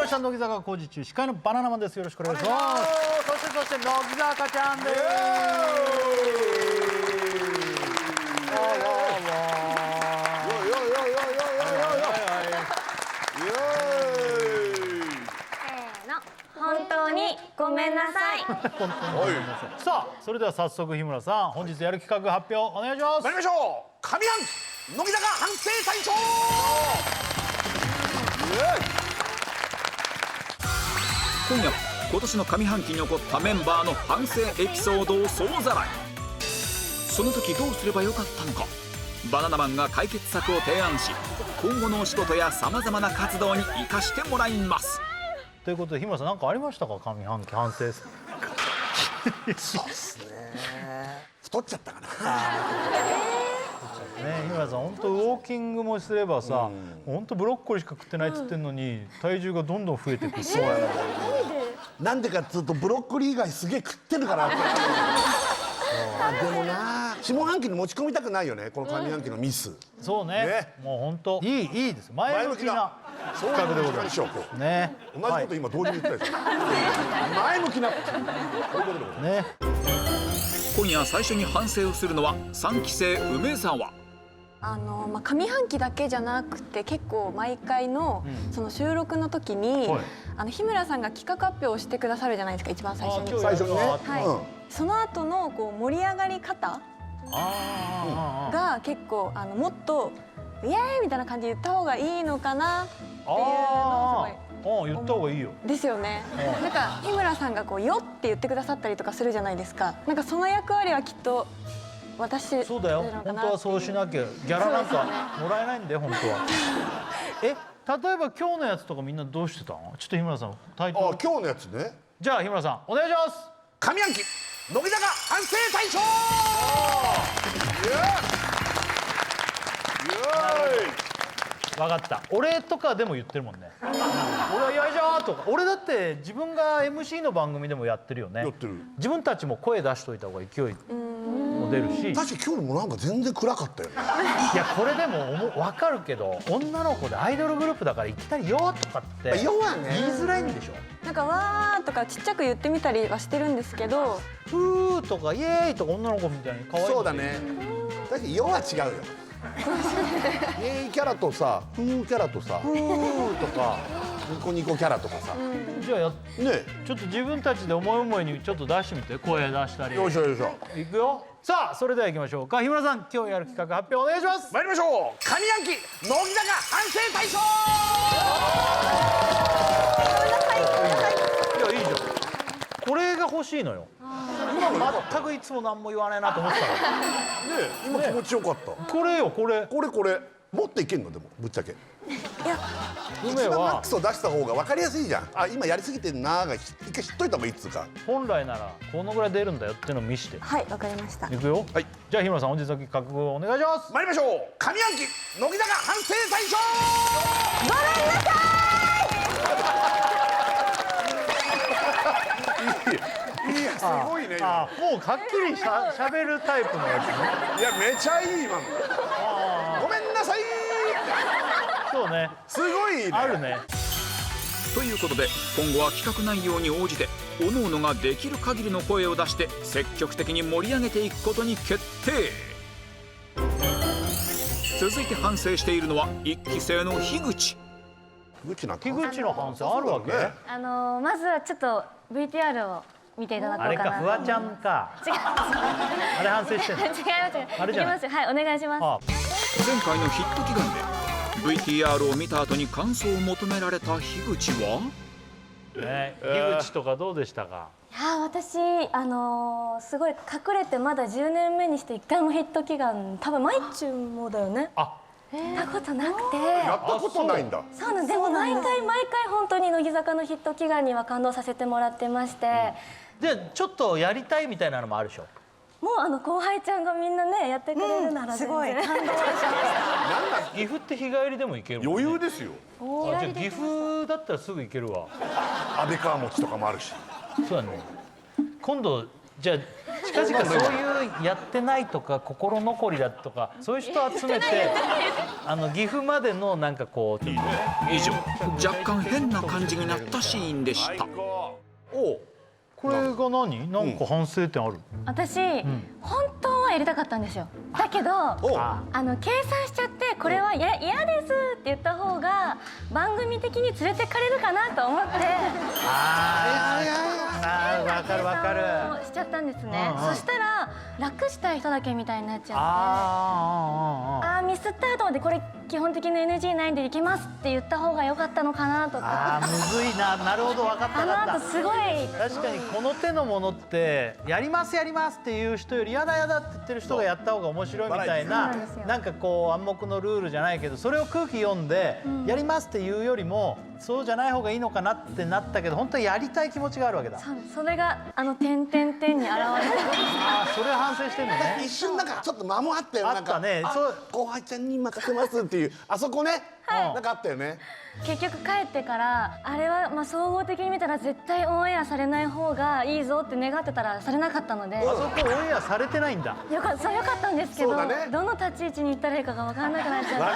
ました乃木坂工事中司会のバナナマンです。よろしくお願いします。そして乃木坂ちゃんです。本当にごめんなさい。本当にごめんなさい。さあそれでは早速日村さん本日やる企画発表お願いします。参りましょう。上半期乃木坂反省大賞。今夜は今年の上半期に起こったメンバーの反省エピソードを総ざらい。その時どうすればよかったのかバナナマンが解決策を提案し今後のお仕事やさまざまな活動に生かしてもらいます。ということで日村さん何かありましたか上半期反省。そうっすね。太っちゃったかな。ね、日村さん本当ウォーキングもすればさ、本当ブロッコリーしか食ってないっつってんのに、体重がどんどん増えてくる。そうやなんでかっつうとブロッコリー以外すげえ食ってるからって。でもな下半期に持ち込みたくないよねこの上半期のミス。そうね。もう本当いいです。前向きな企画でございます。ね。同じこと今同時に言ったでしょ。前向きな。こういうことでございます。ね。今夜最初に反省をするのは3期生梅沢。上半期だけじゃなくて結構毎回のその収録の時に、日村さんが企画発表をしてくださるじゃないですか一番最初に。最初にね。その後のこう盛り上がり方が結構もっとイエーイみたいな感じで言った方がいいのかなっていうのをすごい。言った方がいいよ。ですよね。なんか日村さんがこうよって言ってくださったりとかするじゃないですか。なんかその役割はきっと私そうだよ。本当はそうしなきゃギャラなんかもらえないんだよ本当は。例えば今日のやつとかみんなどうしてたの？ちょっと日村さんタイトル。今日のやつね。じゃあ日村さんお願いします。上半期乃木坂反省大賞。分かった。俺とかでも言ってるもんね。俺はよいしょとか。俺だって自分が MC の番組でもやってるよね。やってる。自分たちも声出しといた方が勢いも出るし。確かに今日もなんか全然暗かったよね。いやこれでも分かるけど女の子でアイドルグループだからいきなり「よ」とかって言いづらいんでしょ。なんか「わー」とかちっちゃく言ってみたりはしてるんですけど「ふー」とか「イエーイ」とか女の子みたいに可愛い。そうだね。確かに「よ」は違うよ。イエーイキャラとさ、ふーキャラとさ、ふーとか、ニコニコキャラとかさ。じゃあちょっと自分たちで思い思いにちょっと出してみて。声出したり。よいしょよいしょ。いくよ。さあそれでは行きましょうか。日村さん今日やる企画発表お願いします。参りましょう。上半期乃木坂反省大賞。いやいいじゃん。これが欲しいのよ。今全くいつも何も言わないなと思ってたから。ねえ今気持ちよかった。これよこれ。これもっといけんのでもぶっちゃけ。梅一番マッはクスを出した方が分かりやすいじゃん。あ今やりすぎてんなーが一回知っといた方がいいっつうか。本来ならこのぐらい出るんだよっていうのを見して。はいわかりました。いくよ。はい。じゃあ日村さん本日の企画をお願いします。参りましょう。上半期乃木坂反省大賞。ごめんなさいやすごいね今。もうはっきりしゃべるタイプのやつね。いやめちゃいい今の。ごめんなさい。そうね。すごいね。あるね。ということで今後は企画内容に応じて各々ができる限りの声を出して積極的に盛り上げていくことに決定。続いて反省しているのは1期生の樋口。樋口の反省あるわけ？まずはちょっと VTR を見ていただこうかな。あれかフワちゃんか。違う。あれ反省してんの？違います。あれじゃない。いきます。はいお願いします。前回のヒット祈願で VTR を見た後に感想を求められた樋口は樋口とかどうでしたか？いや私すごい隠れてまだ10年目にして1回もヒット祈願多分マイチュンもだよね。やったことなくて。やったことないんだ。そうなんでも毎回本当に乃木坂のヒット祈願には感動させてもらってまして。でちょっとやりたいみたいなのもあるでしょ。もう後輩ちゃんがみんなねやってくれるならすごい感動しました。岐阜って日帰りでも行けるもんね。余裕ですよ。じゃあ岐阜だったらすぐ行けるわ。安倍川餅とかもあるし。そうだね。今度じゃあ近々そういうやってないとか心残りだとかそういう人集めて岐阜までのなんかこうちょっとね以上若干変な感じになったシーンでした。おこれが何？なんか反省点ある？私、本当はやりたかったんですよ。だけど計算しちゃってこれは嫌ですって言った方が番組的に連れてかれるかなと思ってわかるわかる。しちゃったんですね。そしたら楽したい人だけみたいになっちゃってミスったと思ってこれ基本的に NG ないんでいきますって言った方が良かったのかなとか。むずいな。なるほど分かった分かった。すごい確かにこの手のものってやりますやりますっていう人よりやだやだって言ってる人がやった方が面白いみたいななんかこう暗黙のルールじゃないけどそれを空気読んでやりますっていうよりもそうじゃない方がいいのかなってなったけど本当はやりたい気持ちがあるわけだ。それが点々点に現れてそれ反省してんのね。一瞬なんかちょっと間もあったよ。あったね。後輩ちゃんに任せますっていうあそこねなんかあったよね。結局帰ってからあれは総合的に見たら絶対オンエアされない方がいいぞって願ってたらされなかったのであそこオンエアされてないんだ。よかったんですけど、そうだねどの立ち位置に行ったらいいかが分からなくなっちゃってわか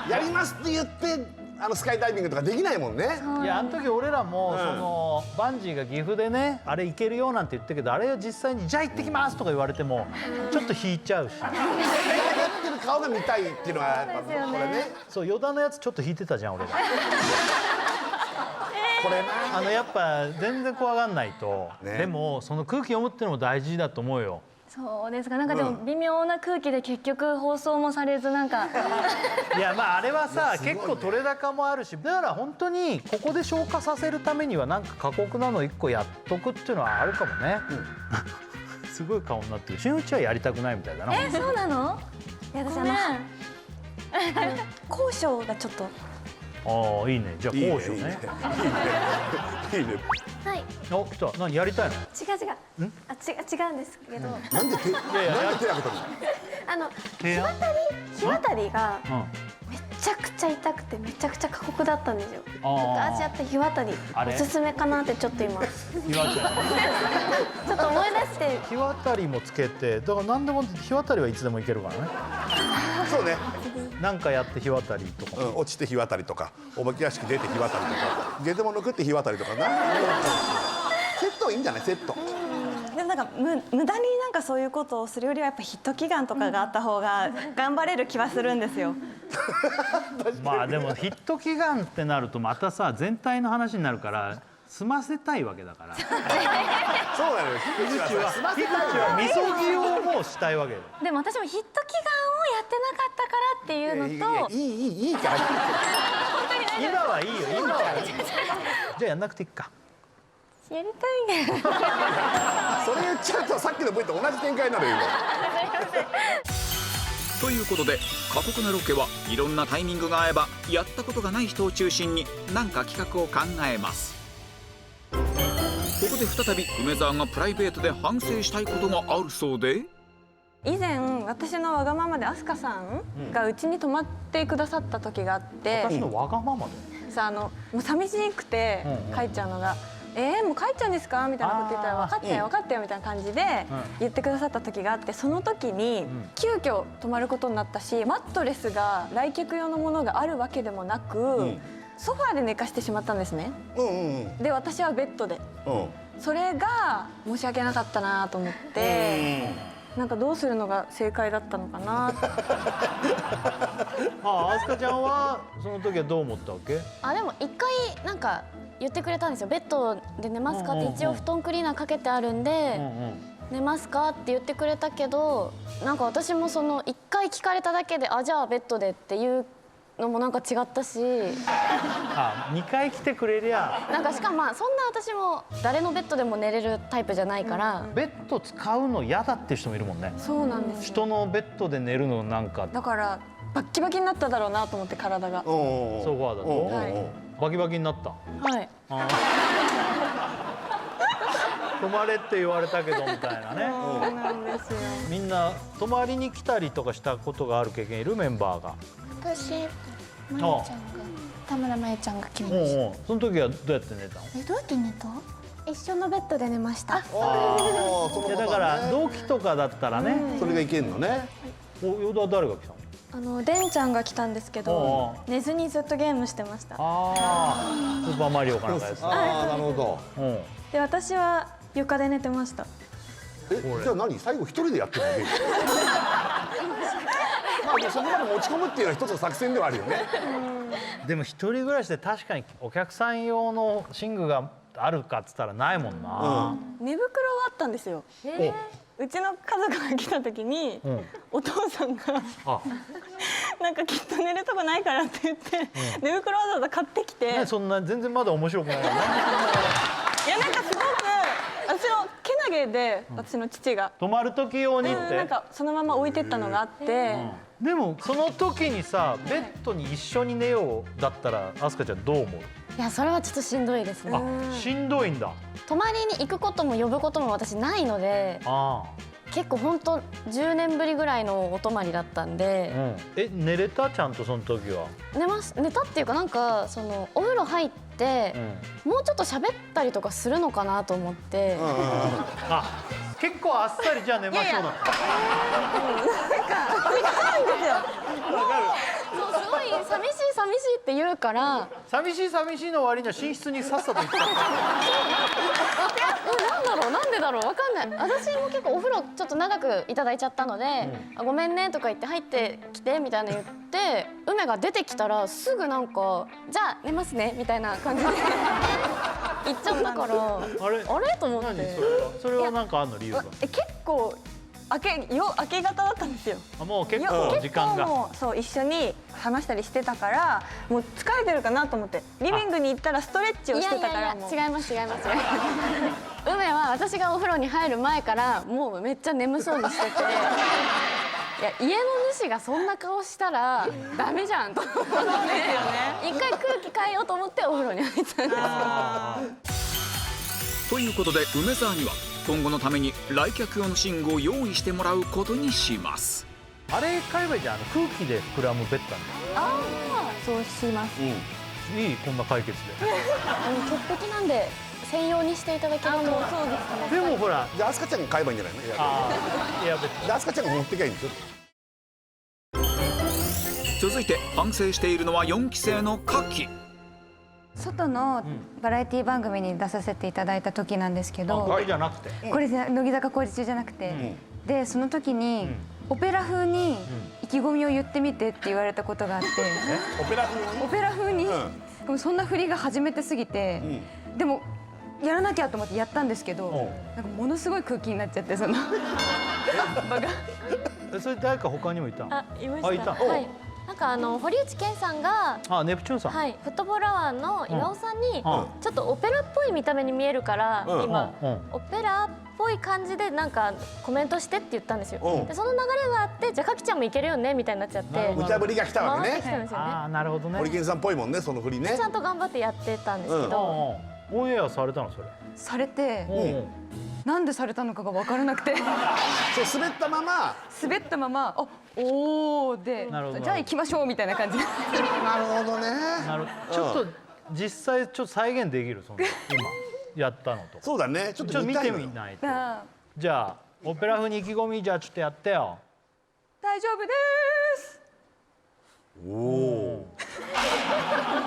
る。やりますって言ってスカイダイビングとかできないもんね。いやあの時俺らもそのバンジーが岐阜でねあれ行けるよなんて言ったけどあれを実際にじゃあ行ってきますとか言われてもちょっと引いちゃうし。やってる顔が見たいっていうのはやっぱこれね。そう与田のやつちょっと引いてたじゃん俺が。これなやっぱ全然怖がんないと、でもその空気読むってのも大事だと思うよ。そうですか。なんかでも微妙な空気で結局放送もされずなんかいやあれはさ結構取れ高もあるしだから本当にここで消化させるためにはなんか過酷なの1個やっとくっていうのはあるかもね。すごい顔になってる。新内はやりたくないみたいだな。そうなの？いや私交渉がちょっといいね。じゃあ交渉ね。いいね。はいお来た。何やりたいの？違うんですけどなんで手挙げたの？日渡りがめちゃくちゃ痛くてめちゃくちゃ過酷だったんですよ。味あった日渡りおすすめかなってちょっと今ちょっと思い出して日渡りもつけてだから何でも日渡りはいつでもいけるからね。そうね。なんかやって日渡りとか落ちて日渡りとかお化け屋敷出て日渡りとかゲテモノ食って日渡りとかな。セットいいんじゃない？セット。でもなんか無駄になんかそういうことをするよりはやっぱヒット祈願とかがあった方が頑張れる気はするんですよ。でもヒット祈願ってなるとまたさ全体の話になるから済ませたいわけだから。そうなのよ。樋口はみそぎをもうしたいわけよ。でも私もヒット祈願をやってなかったからっていうのといいから今はいいよ今はいい。じゃあやんなくていいか。やりたいね。それ言っちゃうとさっきの V と同じ展開になるよ今。ということで過酷なロケはいろんなタイミングが合えばやったことがない人を中心に何か企画を考えます。ここで再び梅沢がプライベートで反省したいことがあるそうで以前私のわがままで飛鳥さんがうちに泊まってくださった時があって私のわがままでさもう寂しくて帰っちゃうのがもう帰っちゃうんですかみたいなこと言ったら分かったよ分かったよみたいな感じで言ってくださった時があってその時に急遽泊まることになったしマットレスが来客用のものがあるわけでもなくソファーで寝かしてしまったんですね。で私はベッドでそれが申し訳なかったなと思ってなんかどうするのが正解だったのかなって。飛鳥ちゃんはその時はどう思ったわけ？でも一回なんか言ってくれたんですよ。ベッドで寝ますかって一応布団クリーナーかけてあるんで寝ますかって言ってくれたけどなんか私もその一回聞かれただけでじゃあベッドでっていうのもなんか違ったし2回来てくれりゃなんかしかもそんな私も誰のベッドでも寝れるタイプじゃないからベッド使うの嫌だって人もいるもんね。そうなんですよ。人のベッドで寝るのなんかだからバッキバキになっただろうなと思って体がソファーだとバキバキになった。はい泊まれって言われたけどみたいなね。そうなんですよ。みんな泊まりに来たりとかしたことがある経験いるメンバーが。私まゆちゃんが田村まゆちゃんが来ました。その時はどうやって寝たの？どうやって寝た？一緒のベッドで寝ました。あーそのいやだかパターンねら同期とかだったらね、それがいけんのね。ヨダは誰が来たの？デンちゃんが来たんですけどお寝ずにずっとゲームしてました。ああ、スーパーマリオかなんかやつ。ああなるほど。うん。で私は床で寝てました。じゃあ何最後一人でやってるの？まあでもそこまで持ち込むっていうのは一つの作戦ではあるよね。でも一人暮らしで確かにお客さん用の寝具があるかっつったらないもんな。寝袋はあったんですよ。うちの家族が来た時に、お父さんがあ、なんかきっと寝るとこないからって言って、寝袋わざわざ買ってきて、ね、そんな全然まだ面白くないよね。いやなんかすごく私のけなげで、私の父が、泊まる時用にって。なんかそのまま置いてったのがあって、でもその時にさ、ベッドに一緒に寝ようだったらアスカちゃんどう思う？いやそれはちょっとしんどいですね。あ、しんどいんだ。泊まりに行くことも呼ぶことも私ないので、あ結構本当10年ぶりぐらいのお泊まりだったんあ、で、寝れたちゃんとその時は。寝たっていうかなんかそのお風呂入って、もうちょっと喋ったりとかするのかなと思って、あ、結構あっさりじゃあ寝ましょうだった。そうすごい寂しいって言うから寂しいの割には寝室にさっさと行っちゃった。なんでだろうわかんない。私も結構お風呂ちょっと長くいただいちゃったので、あごめんねとか言って入ってきてみたいな言って梅が出てきたらすぐなんかじゃあ寝ますねみたいな感じで言っちゃったからあれと思っ何て。それはなんかあんの理由が？結構明け方だったんですよ。あ、もう結構時間が。結構もうそう一緒に話したりしてたからもう疲れてるかなと思ってリビングに行ったらストレッチをしてたからもう違います梅は私がお風呂に入る前からもうめっちゃ眠そうにしてていや家の主がそんな顔したらダメじゃんと思って一回空気変えようと思ってお風呂に入ったんですということで梅沢には今後のために来客用の寝具を用意してもらうことにします。あれ買えばいいじゃん。空気で膨らむベッドなんそうします。だ。いいこんな解決で。潔癖なんで専用にしていただけるのもそうですね。でもほら、じゃあアスカちゃんが買えばいいんじゃないの？いや別にでアスカちゃんが持ってきゃいいんですよ。続いて反省しているのは4期生のカキ。外のバラエティ番組に出させていただいた時なんですけど、これじゃなくて。これ乃木坂工事中じゃなくて、でその時にオペラ風に意気込みを言ってみてって言われたことがあって、オペラ風にオペラ風に、でもそんな振りが初めてすぎて、でもやらなきゃと思ってやったんですけど、なんかものすごい空気になっちゃってその場が。それ誰か他にもいたの？あいました。あ、いた。はい。なんか堀内健さんがあ、ネプチューンさん。はい、フットボールアワーの岩尾さんにちょっとオペラっぽい見た目に見えるから今オペラっぽい感じでなんかコメントしてって言ったんですよ。でその流れがあってじゃあかきちゃんもいけるよねみたいになっちゃって無茶ぶりが来たわけね。回ってきたんですよね。ああ、なるほどね。堀健さんっぽいもんねその振りねち。ゃんと頑張ってやってたんですけど、オンエアされたのそれ。されて、なんでされたのかが分からなくてそう滑ったまま。滑ったままおーでなるほどじゃあ行きましょうみたいな感じで。なるほどね。なる。ちょっと実際ちょっと再現できるその今やったのと。そうだね。ちょっちょっと見てと見たいのよ。みないと。あじゃあオペラ風に意気込みじゃあちょっとやってよ。大丈夫ですおお。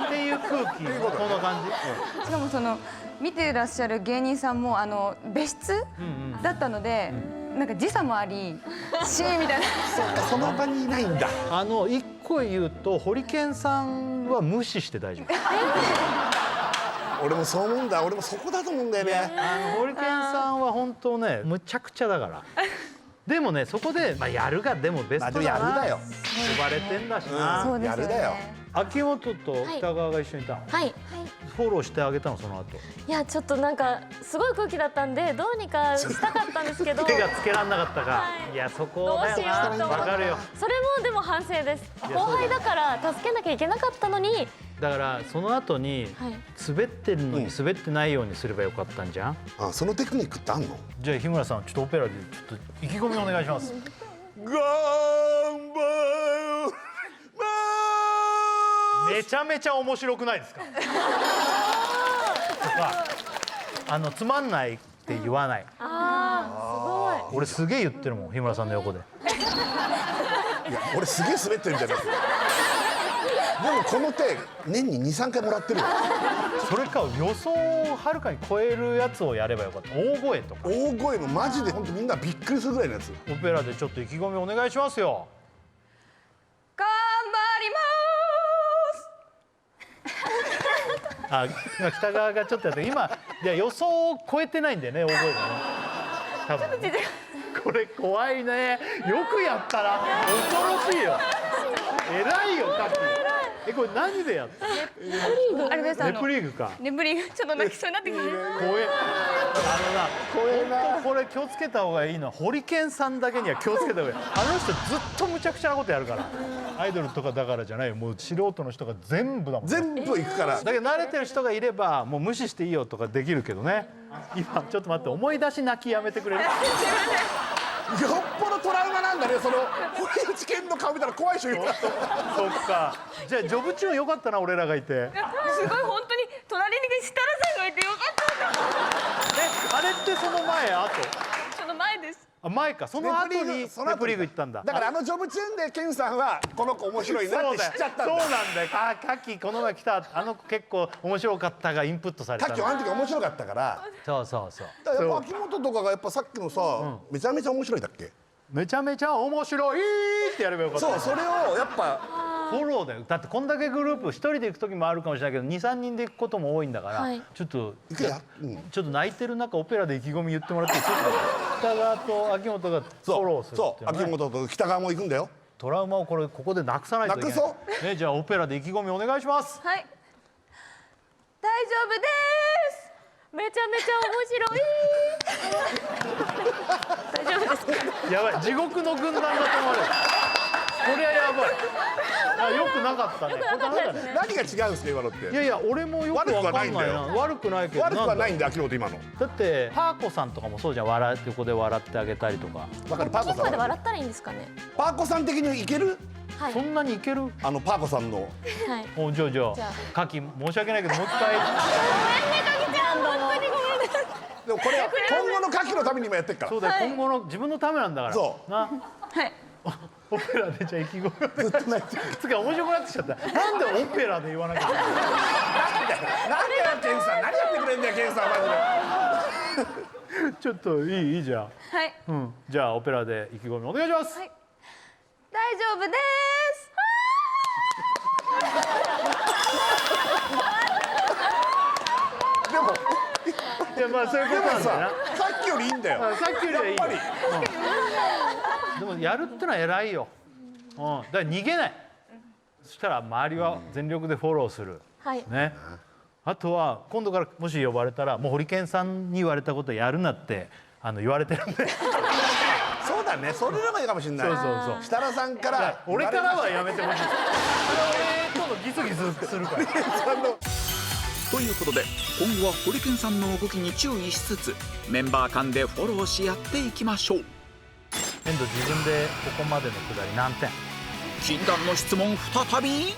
っていう空気こんな感じ。しかもその見てらっしゃる芸人さんも別室だったので、なんか時差もありシーンみたいな。その場にいないんだ。一個言うとホリケンさんは無視して大丈夫。俺もそう思うんだ。俺もそこだと思うんだよね。ホリケンさんは本当ねむちゃくちゃだから。でもねそこでやるがでもベストだな。やるだよ。呼ばれてんだしな。そうですよね。やるだよ。秋元と北川が一緒にいたの。はいフォローしてあげたのその後。いやちょっとなんかすごい空気だったんでどうにかしたかったんですけど手がつけらんなかったか。いやそこだよどうしようとな。思ってわかるよ。それもでも反省です後輩だから助けなきゃいけなかったのにだからその後にはい滑ってるのに滑ってないようにすればよかったんじゃん。あ、そのテクニックってあんの？じゃあ日村さんちょっとオペラでちょっと意気込みお願いします。頑張る。めちゃめちゃ面白くないですか。つまんないって言わない。俺すげえ言ってるもん、日村さんの横で。いや俺すげえ滑ってるんじゃなくて、でもこの手年に2、3回もらってるよ。それか予想をはるかに超えるやつをやればよかった。大声とか大声のマジで本当みんなびっくりするぐらいのやつ。オペラでちょっと意気込みお願いしますよ。頑張ります。今北川がちょっとやって今いや予想を超えてないんだよね、大声でね。多分ねこれ怖いね。よくやったら恐ろしいよ。偉いよカキ。これ何でやったあれですネプリーグか。ネプリーグちょっと泣きそうになってきて。怖え。本当これ気をつけた方がいいのはホリケンさんだけには気をつけた方がいい。あの人ずっとむちゃくちゃなことやるから。アイドルとかだからじゃないよ、もう素人の人が全部だもん。全部行くから。だけど慣れてる人がいればもう無視していいよとかできるけどね。今ちょっと待って、思い出し泣きやめてくれる？よっぽどトラウマなんだね。その堀内健の顔見たら怖い人いる。そっか。じゃあジョブチューンよかったな、俺らがいて。すごい本当に隣に設楽さんがいてよかった。あれってその前後？その前です。あ、前か。その後にネプリーグ行ったんだ。だからジョブチューンで健さんはこの子面白いなって知っちゃったんだ。そうなんだよ。カキこの前来たあの子結構面白かったがインプットされた。カキはあの時面白かったから。そうそうそう。だからやっぱ秋元とかがやっぱさっきのさ、めちゃめちゃ面白いだっけ？めちゃめちゃ面白いってやればよかった。そう、それをやっぱフォローだよ。だってこんだけグループ一人で行く時もあるかもしれないけど2、3人で行くことも多いんだから、はい、ちょっと行くや、ちょっと泣いてる中オペラで意気込み言ってもらっていい？北川と秋元がフォローするっていうね。そう、秋元と北川も行くんだよ。トラウマをここでなくさないといけない。なくそうね、じゃあオペラで意気込みお願いします。はい。大丈夫です。めちゃめちゃ面白い。大丈夫ですか？やばい、地獄の軍団だと思われる。これはやばい。あ、よくなかったね。これダメだね。何が違うんですか今のって。いやいや、俺もよくわかんないな。悪くないけど。悪くはないんだ、秋元今の。だってパーコさんとかもそうじゃん。横で笑ってあげたりとか。わかる、パーコさん。まで笑ったらいいんですかね。パーコさん的にいける？はい。そんなにいける？パーコさんの。はい。お、じゃあカキ申し訳ないけどもう一回。ごめんね、かきちゃん。本当にごめんね。でもこれは今後のカキのためにもやってっから。そうだよ、今後の自分のためなんだからそうな。はい。オペラでじゃあ意気込みずっと泣いてる。つか面白くなってきちゃった。なんでオペラで言わなきゃいけない。なんでよケンさん、何やってくれんだよケンさんマジで。ちょっといいじゃん。はい。うん。じゃあオペラで意気込みお願いします。はい。大丈夫です。でもいや、まあそういうことなんだよな。さっきよりいいんだよ。さっきよりはいいよ。やっぱりでもやるってのは偉いよ。だから逃げない。そしたら周りは全力でフォローする。はい。ね。あとは今度からもし呼ばれたらもうホリケンさんに言われたことやるなって言われてるんで。そうだね、それのがいいかもしれない。そうそうそう。設楽さんから俺からはやめてほしい。それは俺とのギスギスするから。ということで今後はホリケンさんの動きに注意しつつメンバー間でフォローし合っていきましょう。遠藤自分でここまでのくだり何点？禁断の質問再び。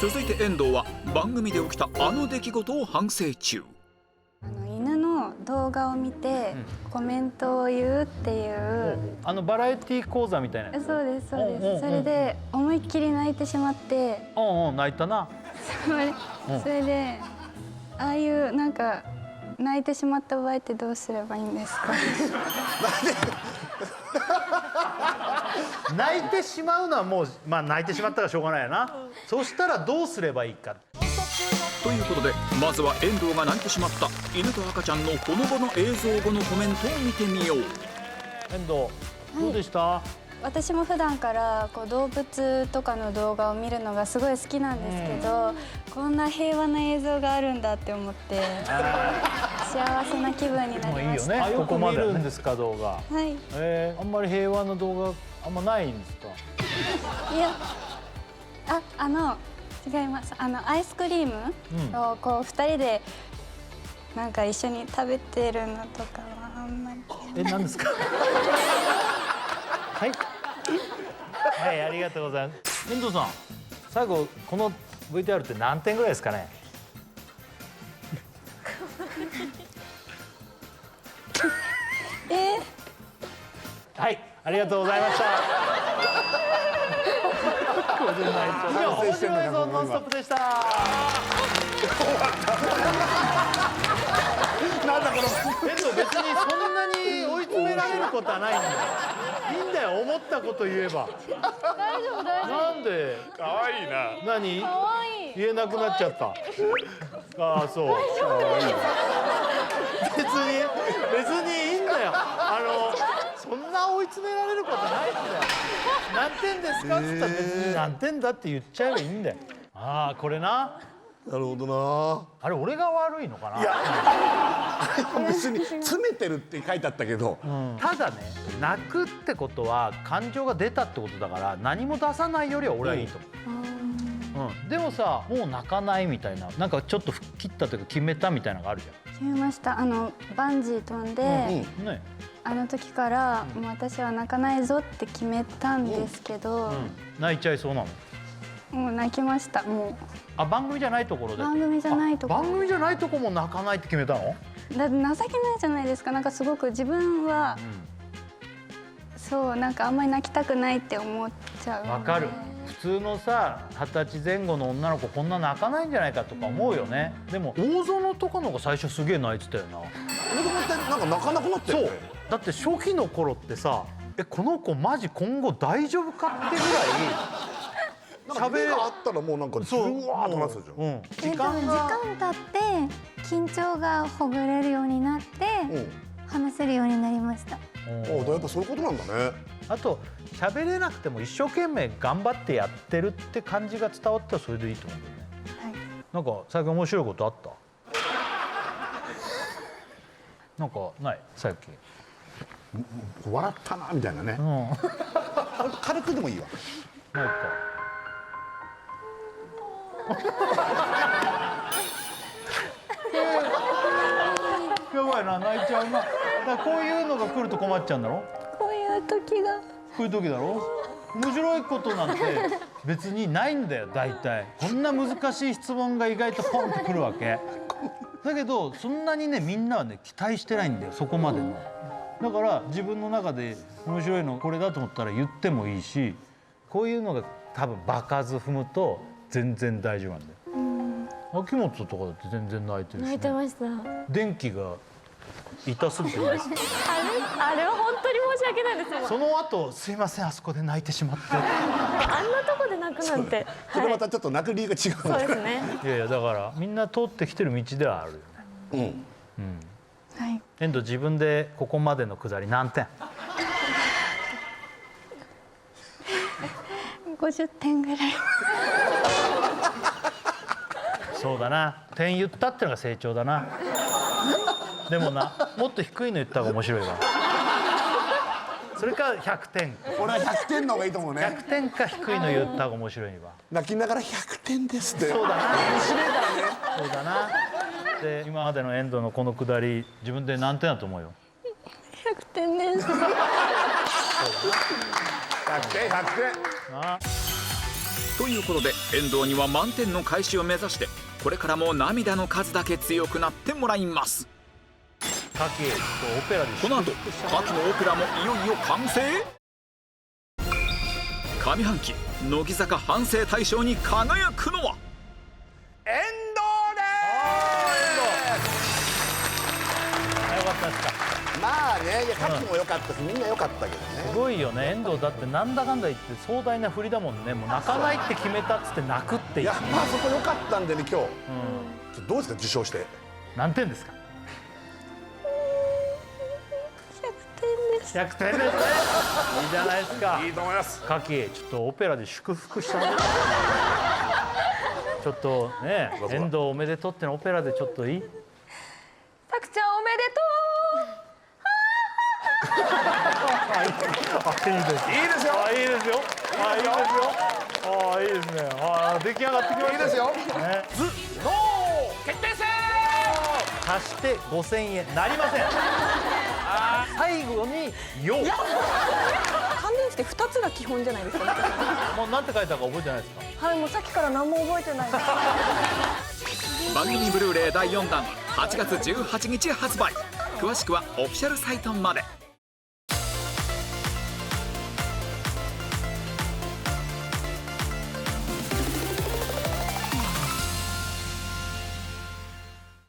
続いて遠藤は番組で起きたあの出来事を反省中。犬の動画を見てコメントを言うっていうバラエティ講座みたいなやつ。そうですそうです。それで思いっきり泣いてしまって、泣いたな。それでああいうなんか泣いてしまった場合ってどうすればいいんですか？泣いてしまうのはもう泣いてしまったらしょうがないよな。そしたらどうすればいいか。ということでまずは遠藤が泣いてしまった犬と赤ちゃんのほのぼの映像後のコメントを見てみよう。遠藤どうでした？私も普段から動物とかの動画を見るのがすごい好きなんですけど、こんな平和な映像があるんだって思って幸せな気分になりました。いいよね。ここまで見るんですか動画。はい。あんまり平和な動画あんまないんですか？いや、違います。アイスクリームを2人でなんか一緒に食べてるのとかはあんまり。何ですか？はい。はい、ありがとうございます。遠藤さん、最後この VTR って何点ぐらいですかね？はい、ありがとうございました。以上、面白いぞノンストップでした。なんだこの別にそんなに追い詰められることはないんだよ。いいんだよ、思ったこと言えば。大丈夫大丈なんで可愛いな。何夫。可愛い。言えなくなっちゃった。ああ、そう。別にいいんだよ。そんな追い詰められることないんだよ。何点ですかっつったら別に何点だって言っちゃえばいいんだよ。ああ、これな。なるほどな。あれ、俺が悪いのかな。いや別に詰めてるって書いてあったけど、ただね、泣くってことは感情が出たってことだから、何も出さないよりは俺はいいと思う。でもさ、もう泣かないみたいな、なんかちょっと吹っ切ったというか決めたみたいなのがあるじ決めました。バンジー飛んで、ゃん。ね、あの時からもう私は泣かないぞって決めたんですけど、泣いちゃいそうなの。もう泣きました。もあ、番組じゃないところで。番組じゃないところあ、番組じゃないとこも泣かないって決めたの？うだって情けないじゃないですか。なんかすごく自分は、そうなんかあんまり泣きたくないって思っちゃう。わかる。普通のさ、20歳前後の女の子こんな泣かないんじゃないかとか思うよね。でも大園とかのが最初すげえ泣いてたよな。俺と思ってなんか泣かなくなってるね。そう。だって初期の頃ってさ、この子マジ今後大丈夫かってぐらい。なんか目があったらもうなんかじゅわーっとなってたじゃん。時間経って緊張がほぐれるようになって話せるようになりました。やっぱそういうことなんだね。あと喋れなくても一生懸命頑張ってやってるって感じが伝わったらそれでいいと思うんだよね。はい。なんか最近面白いことあった？なんかない？最近。笑ったなみたいなね。軽くでもいいわ。ないか。やばいな、泣いちゃうな。だからこういうのが来ると困っちゃうんだろ？こういう時が。こういう時だろ？面白いことなんて別にないんだよ、大体。こんな難しい質問が意外とポンってくるわけ。だけどそんなにね、みんなはね期待してないんだよ、そこまでの。だから自分の中で面白いのこれだと思ったら言ってもいいし、こういうのが多分場数踏むと全然大丈夫なんだよ。秋元とかだって全然泣いてるし、ね、泣いてました。電気が痛すぎてないですか？あれは本当に申し訳ないですもん。その後すいません、あそこで泣いてしまって。あんなとこで泣くなんて。それまたちょっと泣く理由が違う。そうですね。いやいや、だからみんな通ってきてる道ではあるよね。はい。遠藤、自分でここまでのくだり何点50点ぐらい。そうだな、点言ったってのが成長だな。でもな、もっと低いの言った方が面白いわ。それか100点。俺は100点の方がいいと思うね。100点か低いの言った方が面白いわ。泣きながら100点ですって。そうだな。そうだな。で、今までの遠藤のこのくだり、自分で何点だと思うよ。100点です。100点100点。なあ。ということで遠藤には満点の返しを目指してこれからも涙の数だけ強くなってもらいます。カキ、オペラでこの後カキのオペラもいよいよ完成。上半期乃木坂反省大賞に輝くのは遠藤です。よかったですか。まあね、いやカキも良かったし、みんな良かったけどね。すごいよね、遠藤だってなんだかんだ言って壮大な振りだもんね。もう泣かないって決めたっつって泣くっていう。いや、まあそこ良かったんでね、今日。どうですか、受賞して。何点ですか？100点ですね。いいじゃないですか。いいと思います。カキ、ちょっとオペラで祝福したね。ちょっとね、遠藤おめでとうってのオペラでちょっといい？たくちゃんおめでといいですよ。いいですよ。いいですよ。いいですね。出来上がってきました。いいですよ。ね、頭脳決定戦。足して5000円なりません。最後によ。関連して2つが基本じゃないですか。もうなんて書いたか覚えてないですか？はい、もうさっきから何も覚えてないです。番組ブルーレイ第4弾8月18日発売。詳しくはオフィシャルサイトまで。